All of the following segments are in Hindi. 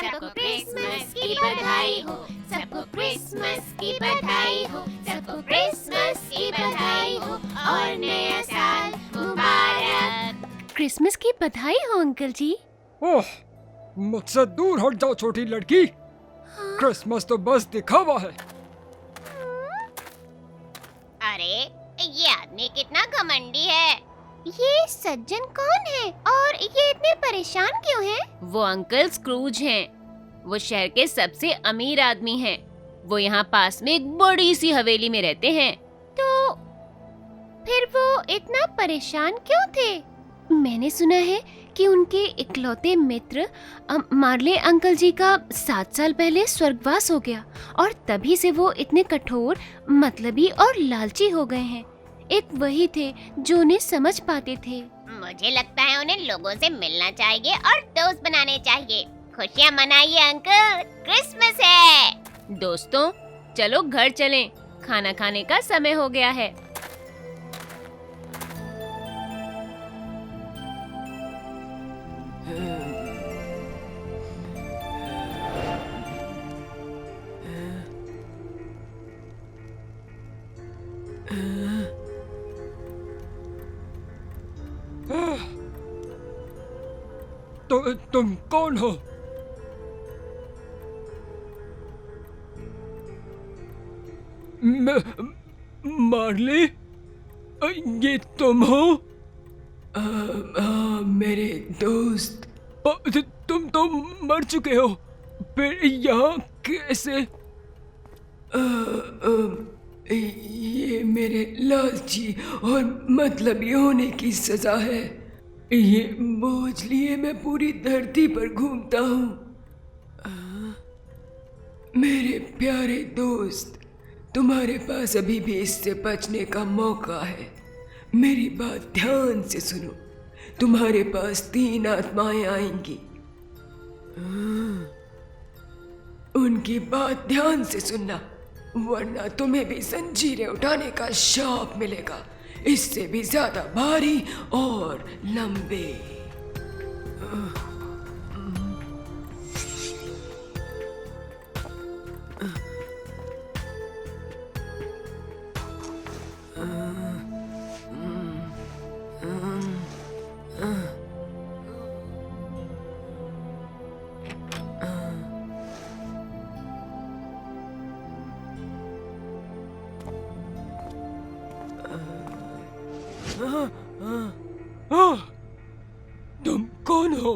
सबको क्रिसमस की बधाई हो, सबको क्रिसमस की बधाई हो, सबको क्रिसमस की बधाई हो और नया साल मुबारक। क्रिसमस की बधाई हो अंकल जी। ओह, मुझसे दूर हट जाओ छोटी लड़की। क्रिसमस तो बस दिखावा है। अरे ये आदमी कितना घमंडी है। ये सज्जन कौन है और ये इतने परेशान क्यों हैं? वो अंकल स्क्रूज हैं। वो शहर के सबसे अमीर आदमी हैं। वो यहाँ पास में एक बड़ी सी हवेली में रहते हैं। तो फिर वो इतना परेशान क्यों थे? मैंने सुना है कि उनके इकलौते मित्र मार्ले अंकल जी का 7 साल पहले स्वर्गवास हो गया और तभी से वो इतने कठोर, मतलबी और लालची हो गए हैं। एक वही थे जो उन्हें समझ पाते थे। मुझे लगता है उन्हें लोगों से मिलना चाहिए और दोस्त बनाने चाहिए। खुशियाँ मनाइए अंकल, क्रिसमस है। दोस्तों, चलो घर चलें। खाना खाने का समय हो गया है। तो तुम कौन हो? मार्ली, ये तुम हो? मेरे दोस्त। तुम तो मर चुके हो, फिर यहाँ कैसे? ये मेरे लालची और मतलबी होने की सजा है। ये बोझ लिए मैं पूरी धरती पर घूमता हूँ। मेरे प्यारे दोस्त, तुम्हारे पास अभी भी इससे बचने का मौका है। मेरी बात ध्यान से सुनो। तुम्हारे पास 3 आत्माएं आएंगी। उनकी बात ध्यान से सुनना, वरना तुम्हें भी जंजीरें उठाने का शाप मिलेगा, इससे भी ज्यादा भारी और लंबे। तुम कौन हो?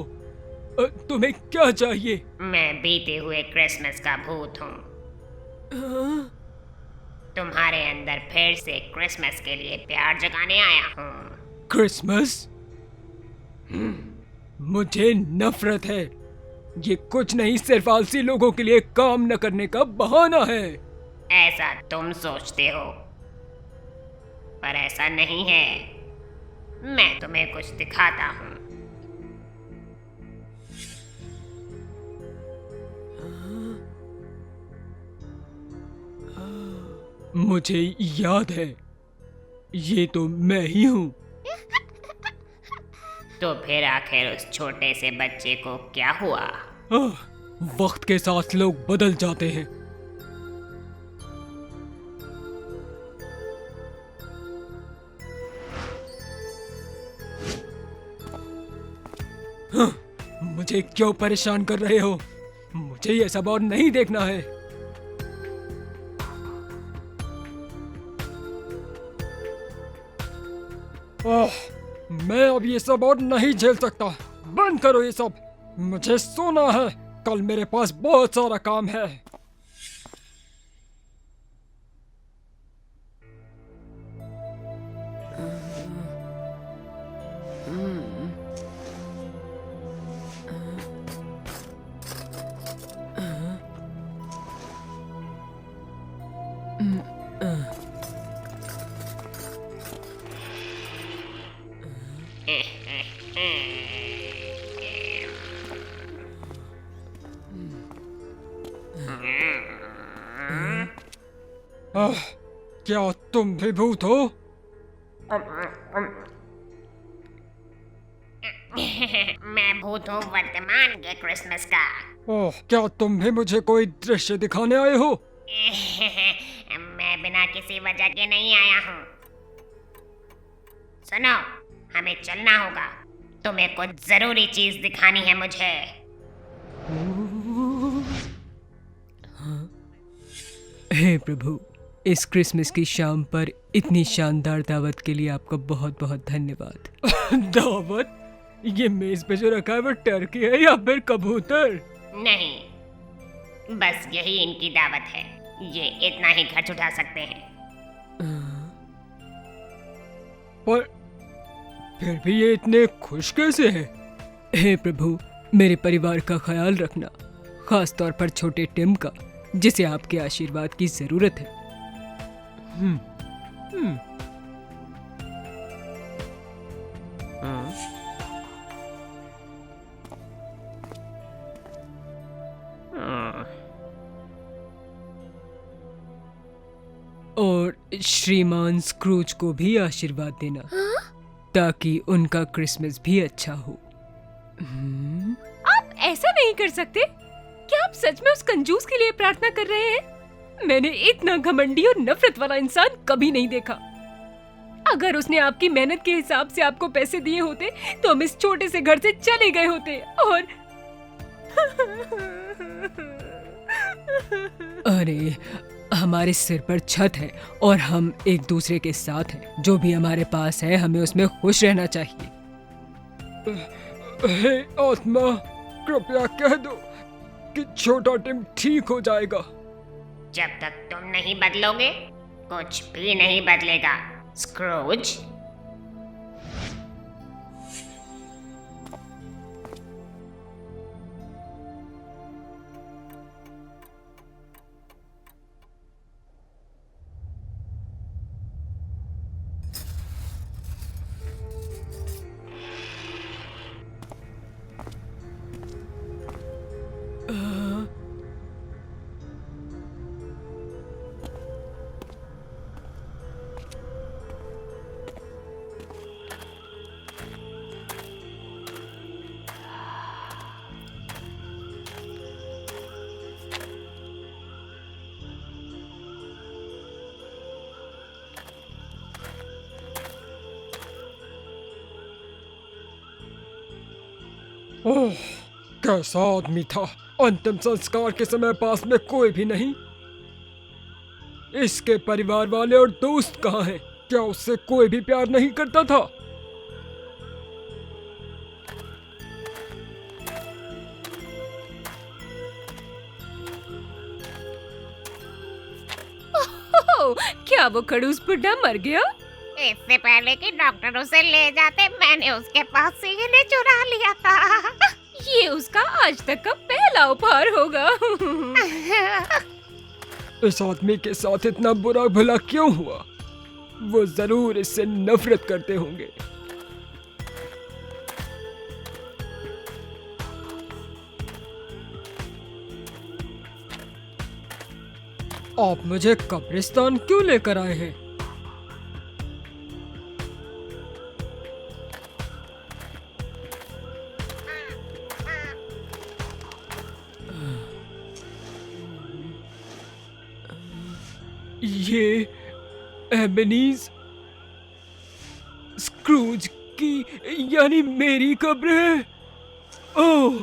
तुम्हें क्या चाहिए? मैं बीते हुए क्रिसमस का भूत हूँ। तुम्हारे अंदर फिर से क्रिसमस के लिए प्यार जगाने आया हूँ। क्रिसमस? मुझे नफरत है। ये कुछ नहीं, सिर्फ आलसी लोगों के लिए काम न करने का बहाना है। ऐसा तुम सोचते हो, पर ऐसा नहीं है। मैं तुम्हें कुछ दिखाता हूँ। मुझे याद है, ये तो मैं ही हूँ। तो फिर आखिर उस छोटे से बच्चे को क्या हुआ? वक्त के साथ लोग बदल जाते हैं। मुझे क्यों परेशान कर रहे हो? मुझे ये सब और नहीं देखना है। मैं अब ये सब और नहीं झेल सकता। बंद करो ये सब। मुझे सोना है। कल मेरे पास बहुत सारा काम है। क्या तुम भी भूत हो? मैं भूत हूँ वर्तमान के क्रिसमस का। ओह, क्या तुम भी मुझे कोई दृश्य दिखाने आए हो? मैं बिना किसी वजह के नहीं आया हूँ। सुनो, हमें चलना होगा। तुम्हें कुछ जरूरी चीज दिखानी है मुझे। हे प्रभु, इस क्रिसमस की शाम पर इतनी शानदार दावत के लिए आपका बहुत बहुत धन्यवाद। दावत? ये मेज पे जो रखा है वो टर्की है या फिर कबूतर? नहीं, बस यही इनकी दावत है। ये इतना ही खर्च उठा सकते हैं। पर फिर भी ये इतने खुश कैसे हैं? हे प्रभु, मेरे परिवार का ख्याल रखना, खास तौर पर छोटे टिम का, जिसे आपके आशीर्वाद की जरूरत है। और श्रीमान स्क्रूज को भी आशीर्वाद देना, ताकि उनका क्रिसमस भी अच्छा हो। आप ऐसा नहीं कर सकते। क्या आप सच में उस कंजूस के लिए प्रार्थना कर रहे हैं? मैंने इतना घमंडी और नफरत वाला इंसान कभी नहीं देखा। अगर उसने आपकी मेहनत के हिसाब से आपको पैसे दिए होते तो हम इस छोटे से घर से चले गए होते। और अरे, हमारे सिर पर छत है और हम एक दूसरे के साथ हैं। जो भी हमारे पास है हमें उसमें खुश रहना चाहिए। हे आत्मा, कृपया कह दो कि छोटा टिम ठीक हो जाएगा। जब तक तुम नहीं बदलोगे, कुछ भी नहीं बदलेगा, स्क्रूज। ओह, कैसा आदमी था। अंतिम संस्कार के समय पास में कोई भी नहीं। इसके परिवार वाले और दोस्त कहाँ हैं? क्या उससे कोई भी प्यार नहीं करता था? क्या वो खड़ूस बुढ़ा मर गया? इससे पहले कि डॉक्टर उसे ले जाते, मैंने उसके पास से इन्हें चुरा लिया था। ये उसका आज तक का पहला उपहार होगा। इस आदमी के साथ इतना बुरा भला क्यों हुआ? वो जरूर इससे नफरत करते होंगे। आप मुझे कब्रिस्तान क्यों लेकर आए हैं? ये एबेनीज स्क्रूज की, यानी मेरी कब्र है। ओह,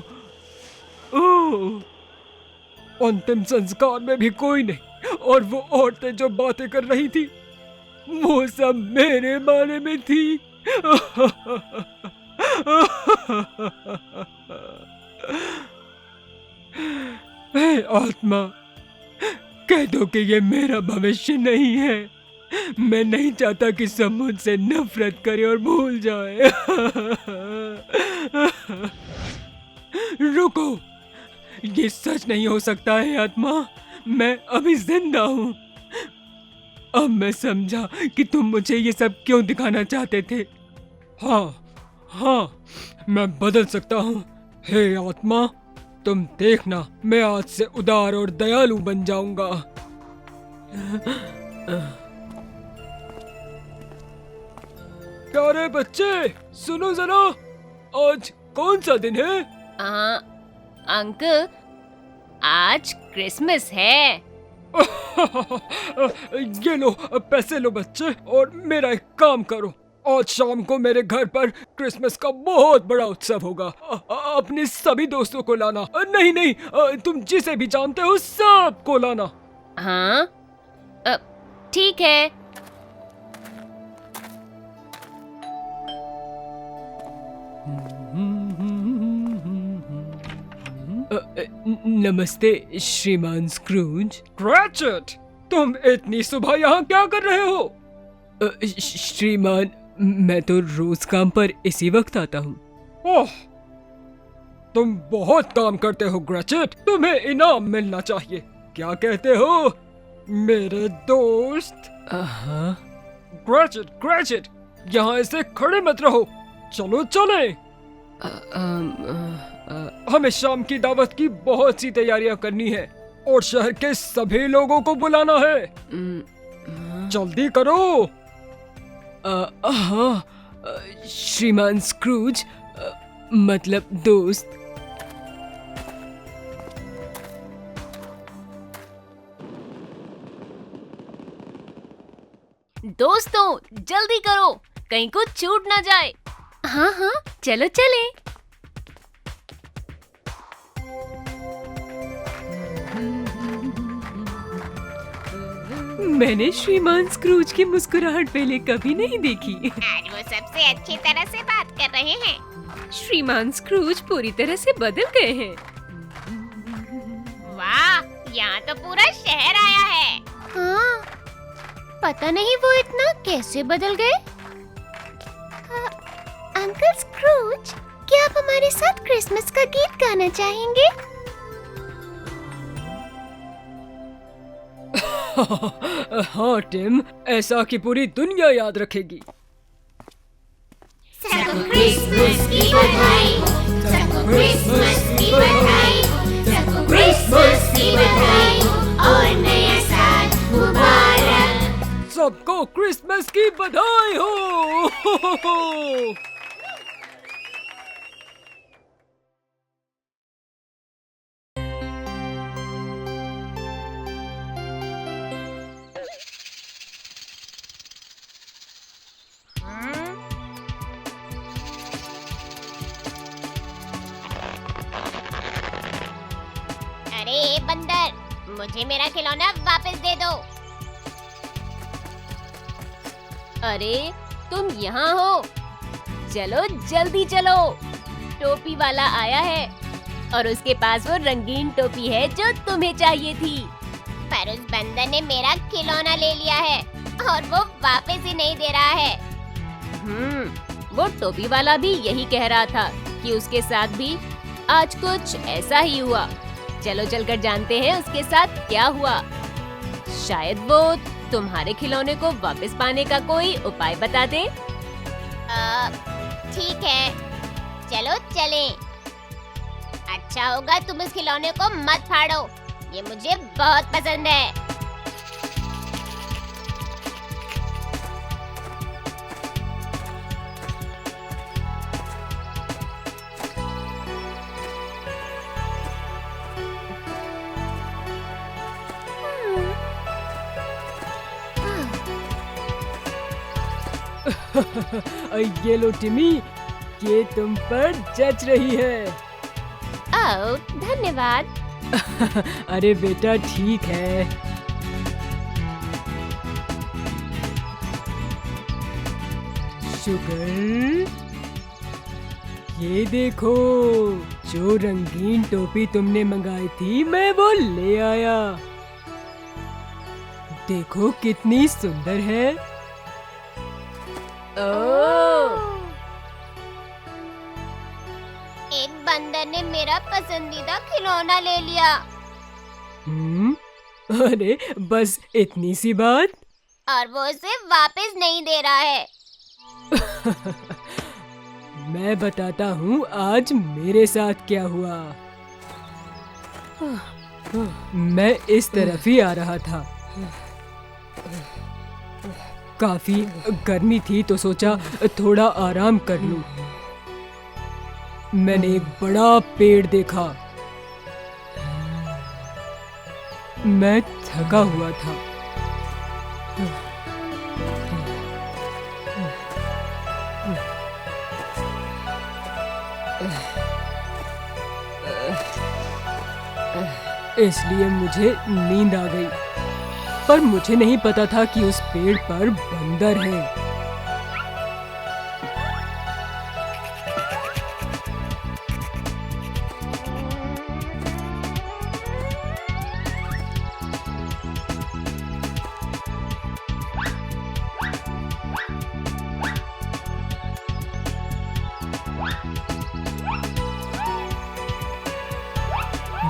ओह, अंतिम संस्कार में भी कोई नहीं, और वो औरतें जो बातें कर रही थी वो सब मेरे बारे में थी। हे आत्मा, कह दो कि ये मेरा भविष्य नहीं है। मैं नहीं चाहता कि सब मुझसे नफरत करे और भूल जाए। रुको, ये सच नहीं हो सकता है आत्मा। मैं अभी जिंदा हूँ। अब मैं समझा कि तुम मुझे ये सब क्यों दिखाना चाहते थे। हाँ, मैं बदल सकता हूँ। हे आत्मा, तुम देखना, मैं आज से उदार और दयालु बन जाऊंगा। प्यारे बच्चे, सुनो जरा। आज कौन सा दिन है? अंकल, आज क्रिसमस है। ये लो पैसे लो बच्चे, और मेरा एक काम करो, आज शाम को मेरे घर पर क्रिसमस का बहुत बड़ा उत्सव होगा। अपने सभी दोस्तों को लाना। नहीं नहीं, तुम जिसे भी जानते हो सबको लाना। हाँ, ठीक है। नमस्ते श्रीमान स्क्रूज। क्रैचेट, तुम इतनी सुबह यहाँ क्या कर रहे हो? श्रीमान, मैं तो रोज काम पर इसी वक्त आता हूँ। ओह, तुम बहुत काम करते हो ग्रेचेट, तुम्हें इनाम मिलना चाहिए। क्या कहते हो मेरे दोस्त? हाँ ग्रेचेट, ग्रेचेट, यहाँ ऐसे खड़े मत रहो, चलो चले। हमें शाम की दावत की बहुत सी तैयारियां करनी है और शहर के सभी लोगों को बुलाना है। जल्दी करो। हाँ श्रीमान स्क्रूज, मतलब दोस्त। दोस्तों जल्दी करो, कहीं कुछ छूट ना जाए। हाँ हाँ, चलो चले। मैंने श्रीमान स्क्रूज की मुस्कुराहट पहले कभी नहीं देखी। आज वो सबसे अच्छी तरह से बात कर रहे हैं। श्रीमान स्क्रूज पूरी तरह से बदल गए हैं। वाह, यहाँ तो पूरा शहर आया है। हाँ, पता नहीं वो इतना कैसे बदल गए। अंकल स्क्रूज, क्या आप हमारे साथ क्रिसमस का गीत गाना चाहेंगे? हाँ टिम, ऐसा कि पूरी दुनिया याद रखेगी। सबको क्रिसमस की बधाई हो, सबको क्रिसमस की बधाई हो, सबको क्रिसमस की बधाई हो और नया साल मुबारक। सबको क्रिसमस की बधाई हो। अरे बंदर, मुझे मेरा खिलौना वापस दे दो। अरे तुम यहाँ हो, चलो जल्दी चलो। टोपी वाला आया है और उसके पास वो रंगीन टोपी है जो तुम्हें चाहिए थी। पर उस बंदर ने मेरा खिलौना ले लिया है और वो वापस ही नहीं दे रहा है। वो टोपी वाला भी यही कह रहा था कि उसके साथ भी आज कुछ ऐसा ही हुआ। चलो चलकर जानते हैं उसके साथ क्या हुआ। शायद वो तुम्हारे खिलौने को वापस पाने का कोई उपाय बता दे। ठीक है, चलो चलें। अच्छा होगा तुम इस खिलौने को मत फाड़ो, ये मुझे बहुत पसंद है। ये लो टिमी, ये तुम पर जच रही है। ओह, धन्यवाद। अरे बेटा ठीक है। शुगर, ये देखो, जो रंगीन टोपी तुमने मंगाई थी मैं वो ले आया। देखो कितनी सुंदर है। एक बंदर ने मेरा पसंदीदा खिलौना ले लिया। अरे बस इतनी सी बात? और वो उसे वापस नहीं दे रहा है। मैं बताता हूँ आज मेरे साथ क्या हुआ। मैं इस तरफ ही आ रहा था। काफी गर्मी थी तो सोचा थोड़ा आराम कर लूं। मैंने एक बड़ा पेड़ देखा। मैं थका हुआ था। इसलिए मुझे नींद आ गई, पर मुझे नहीं पता था कि उस पेड़ पर बंदर है।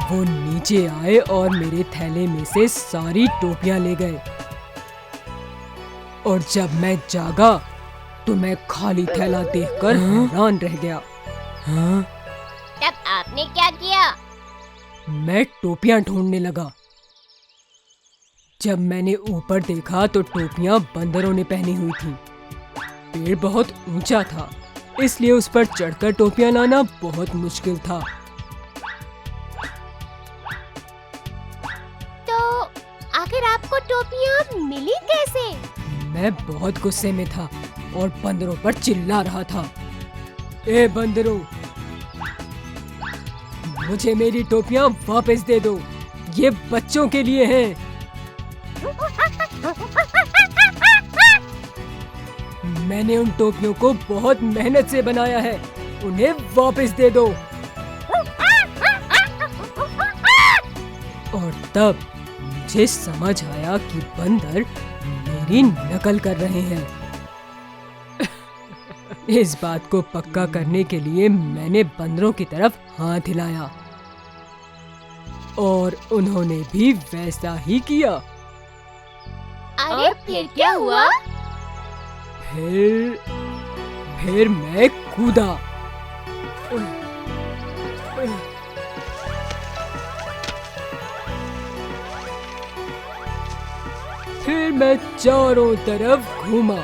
वो नीचे आए और मेरे थैले में से सारी टोपियां ले गए। और जब मैं जागा तो मैं खाली थैला देखकर हैरान रह गया। हाँ? तब आपने क्या किया? मैं टोपियां ढूंढने लगा। जब मैंने ऊपर देखा तो टोपियां बंदरों ने पहनी हुई थी। पेड़ बहुत ऊंचा था, इसलिए उस पर चढ़कर टोपियां लाना बहुत मुश्किल था। आखिर आपको टोपियां मिली कैसे? मैं बहुत गुस्से में था और बंदरों पर चिल्ला रहा था। ए बंदरों, मुझे मेरी टोपियां वापस दे दो, ये बच्चों के लिए हैं। मैंने उन टोपियों को बहुत मेहनत से बनाया है, उन्हें वापस दे दो। और तब मुझे समझ आया कि बंदर मेरी नकल कर रहे हैं। इस बात को पक्का करने के लिए मैंने बंदरों की तरफ हाथ हिलाया और उन्होंने भी वैसा ही किया। अरे फिर क्या हुआ? फिर मैं कूदा। फिर मैं चारों तरफ घूमा।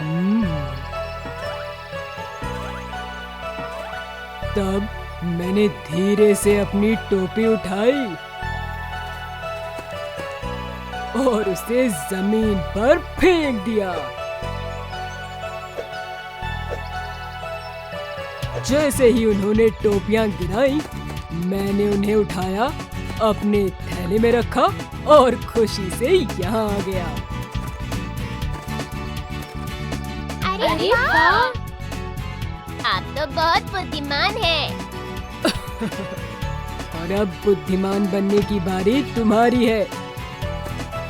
तब मैंने धीरे से अपनी टोपी उठाई और उसे जमीन पर फेंक दिया। जैसे ही उन्होंने टोपियां गिराई, मैंने उन्हें उठाया, अपने थैले में रखा और खुशी से यहाँ आ गया। अरे वाह! आप तो बहुत बुद्धिमान हैं। और अब बुद्धिमान बनने की बारी तुम्हारी है।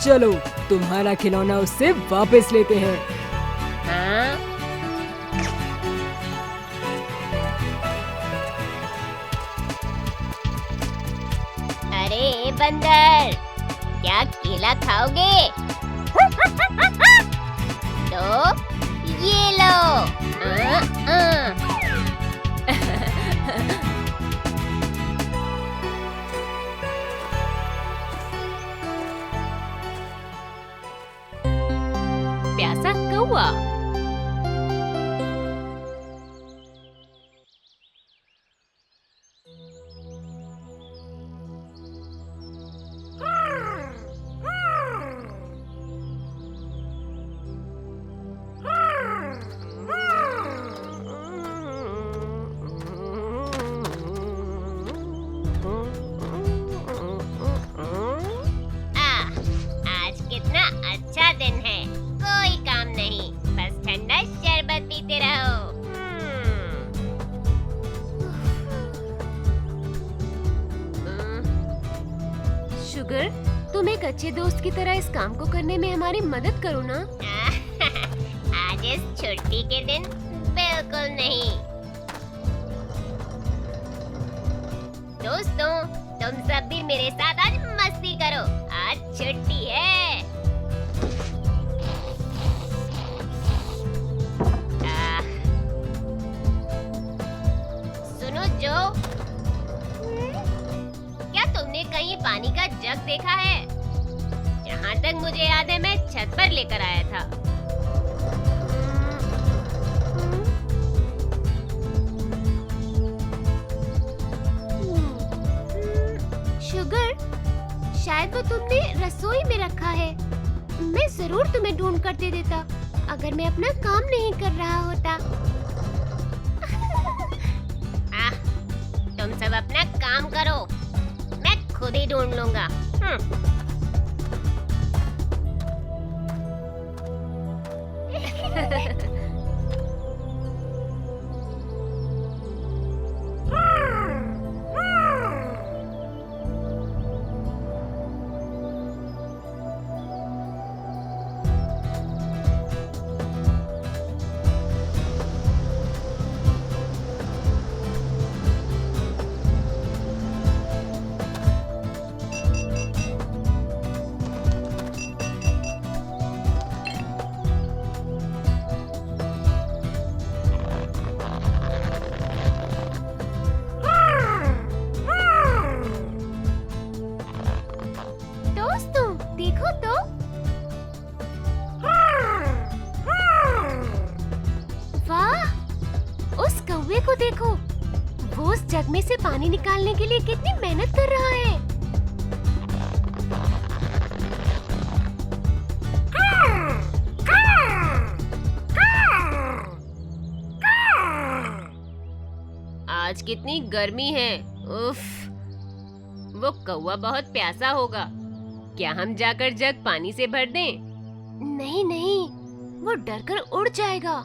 चलो तुम्हारा खिलौना उससे वापस लेते हैं। हाँ? अरे बंदर, क्या केला खाओगे? तो ये लो। प्यासा कौआ। आज कितना अच्छा दिन है। कोई काम नहीं, बस ठंडा शरबत पीते रहो। शुगर, तुम एक अच्छे दोस्त की तरह इस काम को करने में हमारी मदद करो ना। आज इस छुट्टी के दिन बिल्कुल नहीं। दोस्तों, तुम सब भी मेरे साथ आज मस्ती करो। आज छुट्टी है। सुनो जो, क्या तुमने कहीं पानी का जग देखा है? जहाँ तक मुझे याद है, मैं छत पर लेकर आया था। तो तुमने रसोई में रखा है। मैं जरूर तुम्हें ढूंढ कर दे देता अगर मैं अपना काम नहीं कर रहा होता। तुम सब अपना काम करो, मैं खुद ही ढूंढ लूंगा। दोस्तों देखो तो, वाह, उस कौवे को देखो। वो उस जग में से पानी निकालने के लिए कितनी मेहनत कर रहा है। आज कितनी गर्मी है, उफ। वो कौवा बहुत प्यासा होगा, क्या हम जाकर जग पानी से भर दें? नहीं नहीं, वो डर कर उड़ जाएगा।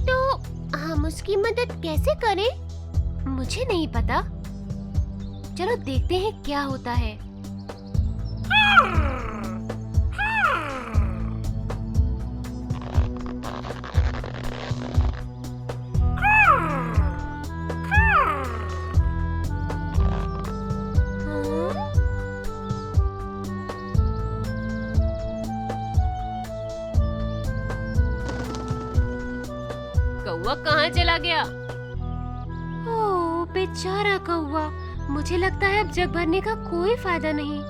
तो हम उसकी मदद कैसे करें? मुझे नहीं पता। चलो देखते हैं क्या होता है। कौवा कहाँ चला गया? ओह बेचारा कौवा, मुझे लगता है अब जग भरने का कोई फायदा नहीं।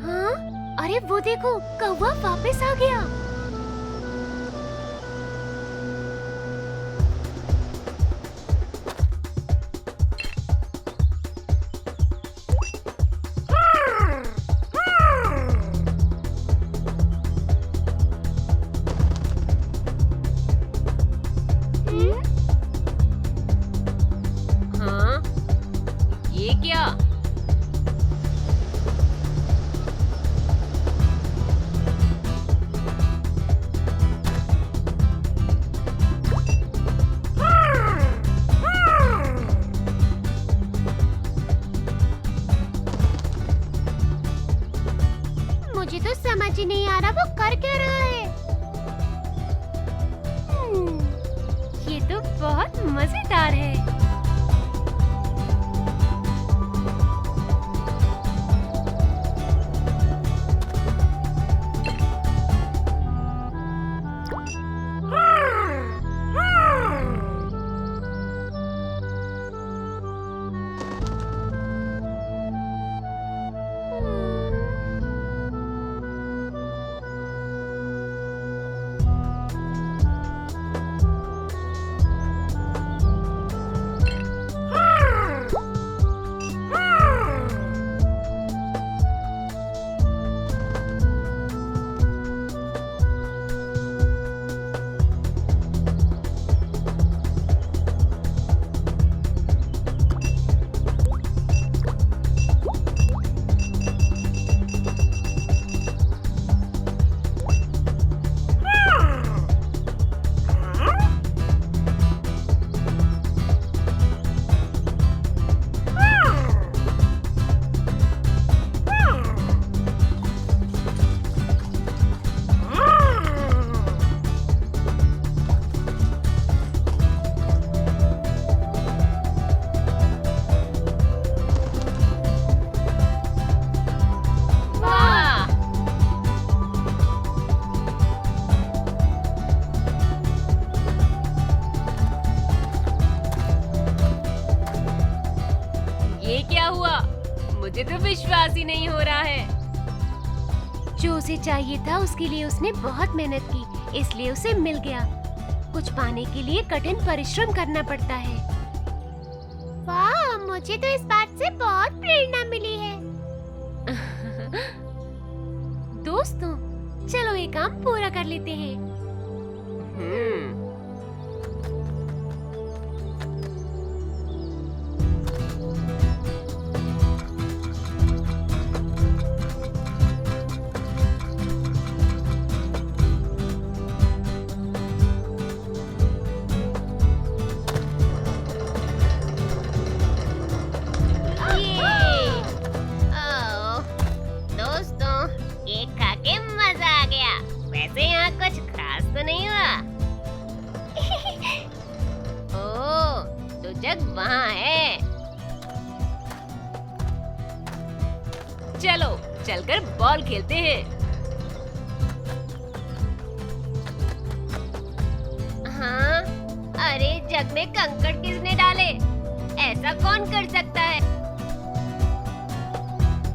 हाँ, अरे वो देखो, कौवा वापस आ गया। हाँ, ये क्या? मुझे तो समझ ही नहीं आ रहा वो कर क्या रहा है। ये तो बहुत मजेदार है। मुझे तो विश्वास ही नहीं हो रहा है। जो उसे चाहिए था उसके लिए उसने बहुत मेहनत की, इसलिए उसे मिल गया। कुछ पाने के लिए कठिन परिश्रम करना पड़ता है। वाह, मुझे तो इस बात से बहुत प्रेरणा मिली है। दोस्तों, चलो ये काम पूरा कर लेते हैं। दोस्तों, केक खा के मजा आ गया। वैसे यहाँ कुछ खास तो नहीं हुआ। ओह, तो जग वहाँ है। चलो चलकर बॉल खेलते हैं। हाँ, अरे जग में कंकड़ किसने डाले? ऐसा कौन कर सकता है?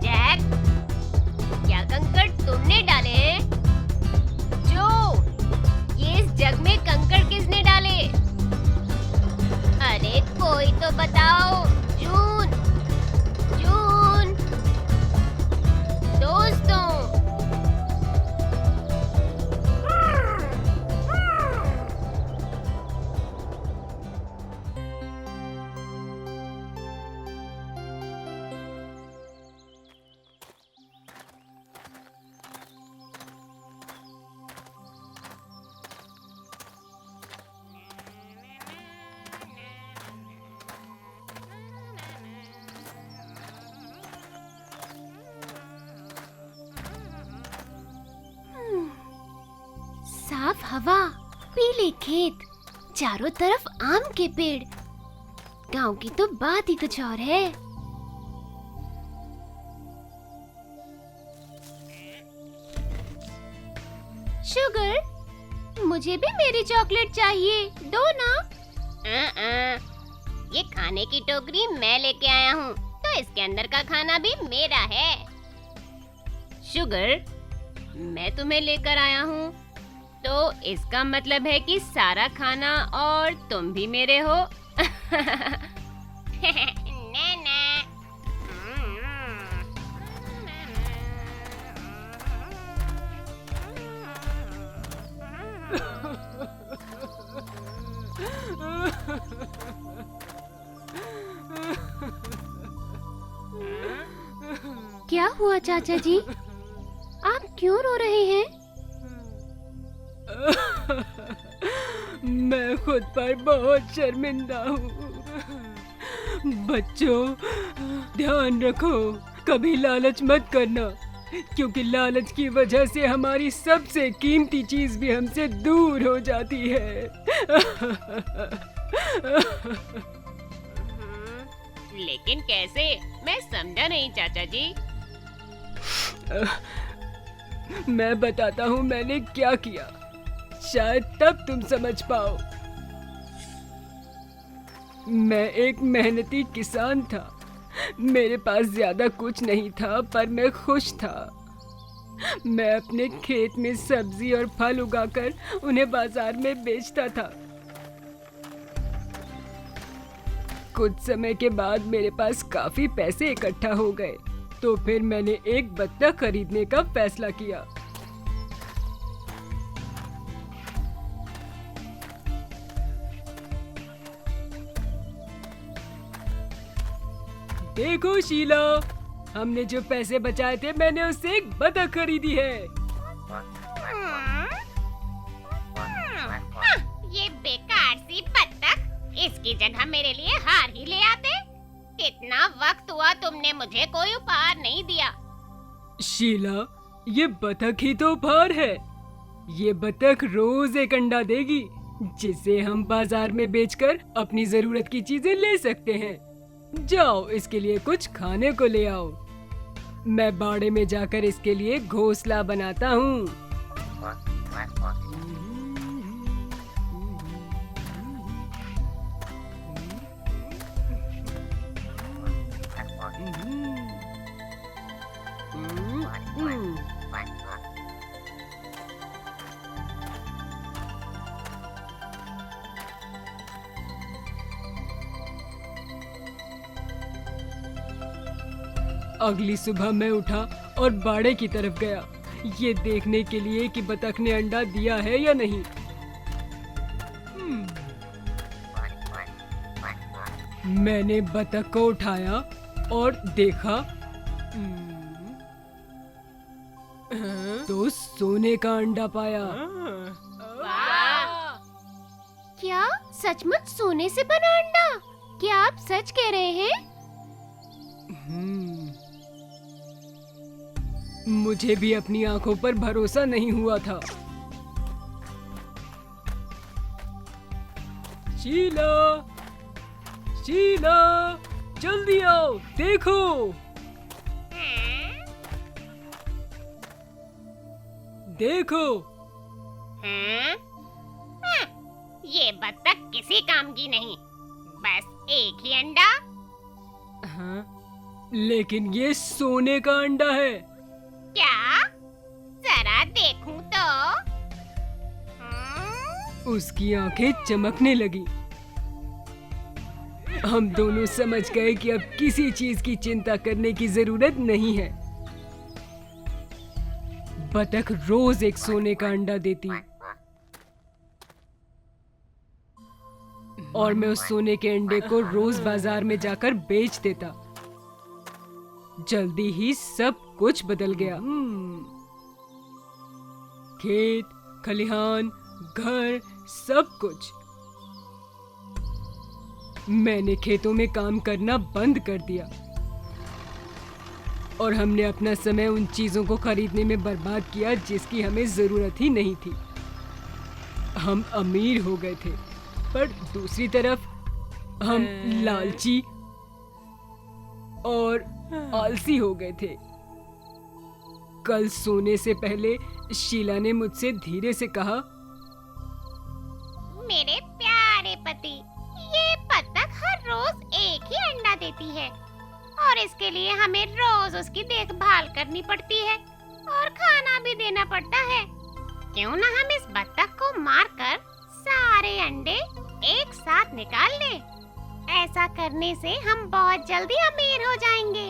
जैक, क्या कंकड़ तुमने डाले हैं? जो, ये इस जग में कंकड़ किसने डाले? अरे कोई तो बताओ। जून, जून, दोस्तों। साफ हवा, पीले खेत, चारों तरफ आम के पेड़। गांव की तो बात ही कुछ और है। शुगर, मुझे भी मेरी चॉकलेट चाहिए, दो ना। ये खाने की टोकरी मैं लेके आया हूँ, तो इसके अंदर का खाना भी मेरा है। शुगर, मैं तुम्हें लेकर आया हूँ, तो इसका मतलब है कि सारा खाना और तुम भी मेरे हो। ना। क्या हुआ चाचा जी? आप क्यों रो रहे हैं? मैं खुद पर बहुत शर्मिंदा हूँ। बच्चों, ध्यान रखो, कभी लालच मत करना, क्योंकि लालच की वजह से हमारी सबसे कीमती चीज भी हमसे दूर हो जाती है। लेकिन कैसे? मैं समझा नहीं चाचा जी। मैं बताता हूँ मैंने क्या किया, शायद तब तुम समझ पाओ। मैं एक मेहनती किसान था। मेरे पास ज्यादा कुछ नहीं था, पर मैं खुश था। मैं अपने खेत में सब्जी और फल उगाकर उन्हें बाजार में बेचता था। कुछ समय के बाद मेरे पास काफी पैसे इकट्ठा हो गए, तो फिर मैंने एक बत्तख खरीदने का फैसला किया। देखो शीला, हमने जो पैसे बचाए थे मैंने उससे एक बतख खरीदी है। ये बेकार सी बत्तख, इसकी जगह मेरे लिए हार ही ले आते। इतना वक्त हुआ तुमने मुझे कोई उपहार नहीं दिया। शीला, ये बतख ही तो उपहार है। ये बतख रोज एक अंडा देगी, जिसे हम बाजार में बेचकर अपनी जरूरत की चीजें ले सकते हैं। जाओ, इसके लिए कुछ खाने को ले आओ। मैं बाड़े में जाकर इसके लिए घोंसला बनाता हूँ। अगली सुबह मैं उठा और बाड़े की तरफ गया, ये देखने के लिए कि बतख ने अंडा दिया है या नहीं। मैंने बतख को उठाया और देखा तो सोने का अंडा पाया। क्या सचमुच सोने से बना अंडा? क्या आप सच कह रहे हैं? मुझे भी अपनी आंखों पर भरोसा नहीं हुआ था। शीला, शीला, जल्दी आओ, देखो। देखो। ये बत्तख किसी काम की नहीं, बस एक ही अंडा। हाँ, लेकिन ये सोने का अंडा है। क्या? जरा देखूं तो। उसकी आंखें चमकने लगी। हम दोनों समझ गए कि अब किसी चीज की चिंता करने की जरूरत नहीं है। बतख रोज एक सोने का अंडा देती और मैं उस सोने के अंडे को रोज बाजार में जाकर बेच देता। जल्दी ही सब कुछ बदल गया। खेत, खलिहान, घर, सब कुछ। मैंने खेतों में काम करना बंद कर दिया और हमने अपना समय उन चीजों को खरीदने में बर्बाद किया जिसकी हमें जरूरत ही नहीं थी। हम अमीर हो गए थे, पर दूसरी तरफ हम लालची और आलसी हो गए थे। कल सोने से पहले शीला ने मुझसे धीरे से कहा, मेरे प्यारे पति, ये बत्तख हर रोज एक ही अंडा देती है और इसके लिए हमें रोज उसकी देखभाल करनी पड़ती है और खाना भी देना पड़ता है। क्यों ना हम इस बत्तख को मारकर सारे अंडे एक साथ निकाल लें। ऐसा करने से हम बहुत जल्दी अमीर हो जाएंगे।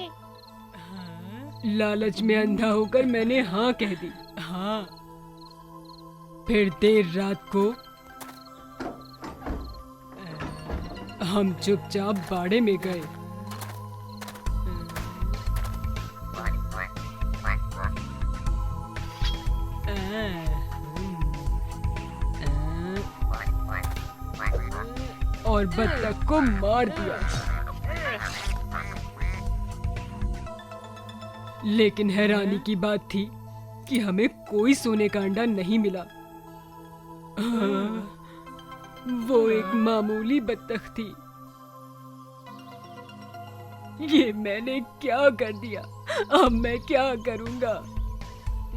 लालच में अंधा होकर मैंने हाँ कह दी। हाँ। फिर देर रात को हम चुपचाप बाड़े में गए। और बत्तख को मार दिया। लेकिन हैरानी की बात थी कि हमें कोई सोने का अंडा नहीं मिला। वो एक मामूली बत्तख थी। ये मैंने क्या कर दिया? अब मैं क्या करूंगा?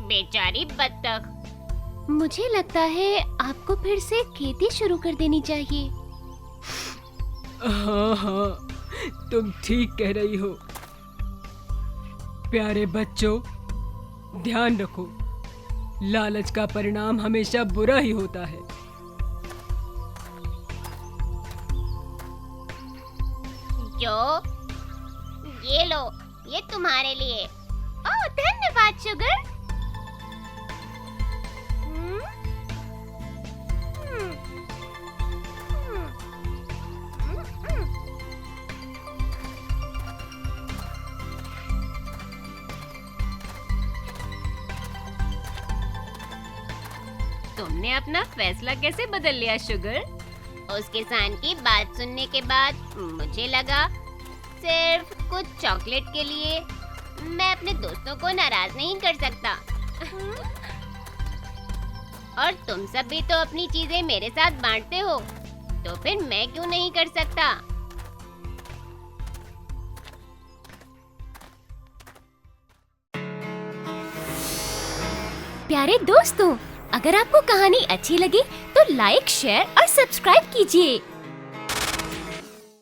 बेचारी बत्तख। मुझे लगता है आपको फिर से खेती शुरू कर देनी चाहिए। हाँ हाँ, तुम ठीक कह रही हो। प्यारे बच्चों, ध्यान रखो, लालच का परिणाम हमेशा बुरा ही होता है। जो ये लो, ये तुम्हारे लिए। ओह, धन्यवाद शुगर। तुमने अपना फैसला कैसे बदल लिया शुगर? उस किसान की बात सुनने के बाद मुझे लगा सिर्फ कुछ चॉकलेट के लिए मैं अपने दोस्तों को नाराज नहीं कर सकता। और तुम सब भी तो अपनी चीजें मेरे साथ बांटते हो, तो फिर मैं क्यों नहीं कर सकता? प्यारे दोस्तों, अगर आपको कहानी अच्छी लगी तो लाइक, शेयर और सब्सक्राइब कीजिए।